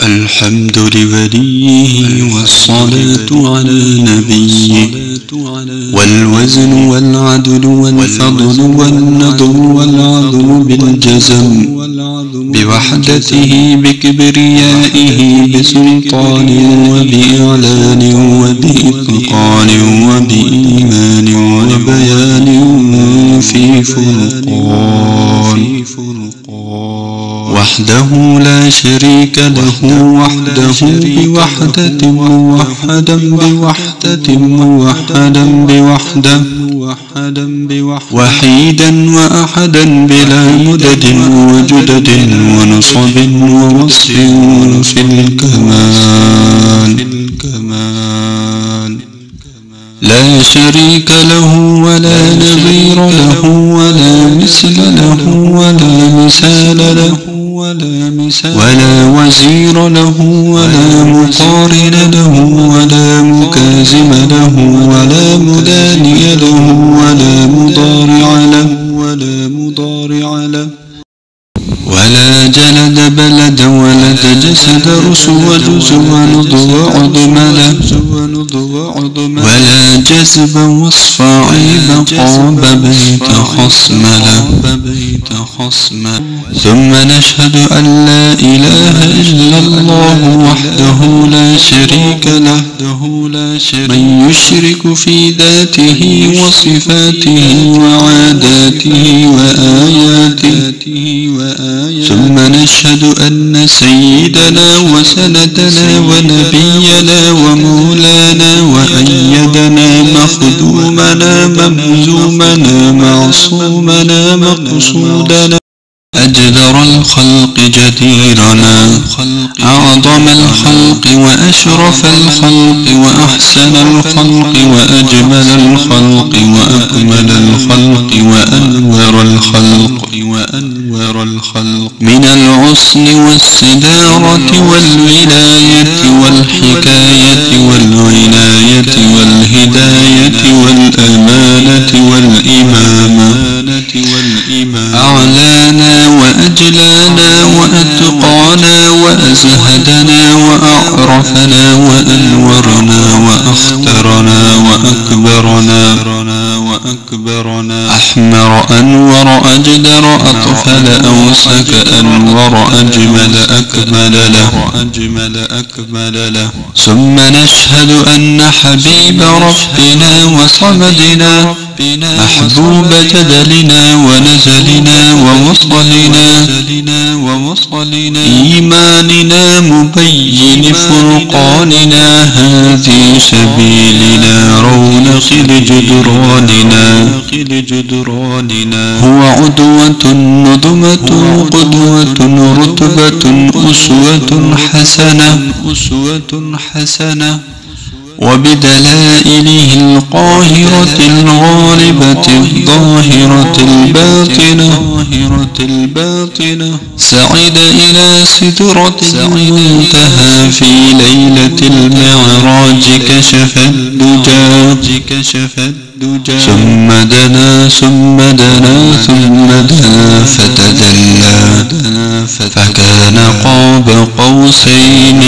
الحمد لوليه والصلاة على نبيه، والوزن والعدل والفضل والنضل والعدل بالجزم، بوحدته بكبريائه بسلطان وبإعلان وبإتقان وبإيمان وبيان في فرقان، وحده لا شريك له، وحده بوحدة موحدا بوحدة موحدا بوحده، وحيدا وأحدا بلا مدد وجدد ونصب ووصف في الكمال، لا شريك له ولا نظير له ولا مثل له ولا مثال له ولا وزير له ولا مقارن له ولا مكازم له ولا مداني له ولا مضارع له ولا جلد بلد ولد جسد رسود ونض وعظم له ولا جذب وصف عيب قاب بيت خصم له. ثم نشهد أن لا إله إلا الله وحده لا شريك له، من يشرك في ذاته وصفاته وعاداته وآياته. ثم نشهد أن سيدنا وسندنا ونبينا ومولانا وأيدنا مخدومنا ممزومنا معصومنا مقصودنا أجدر الخلق جديرنا، أعظم الخلق وأشرف الخلق وأحسن الخلق وأجمل الخلق وأكمل الخلق وأنور الخلق من العصن والصدارة والولاية والحكاية والعناية والهداية والأمانة والإمامة، أعلانا وأجلانا وأتقانا وأزهدنا وأعرفنا وأنورنا وأخطرنا وأكبرنا أحمر أنور أجدر أطفل أوسك أنور أجمل أكمل له. ثم نشهد أن حبيب ربنا وصمدنا محبوب جدلنا ونزلنا ووصلنا إيماننا مبين فرقاننا هذه سبيلنا رونق لجدراننا، هو عدوة نظمة قدوة رتبة أسوة حسنة وبدلائله القاهرة الغالبة الظاهرة الباطنة سعد إلى سدرة المنتهى في ليلة المعراج كشف الدجى ثم دنا فتدلى فكان قاب قوسين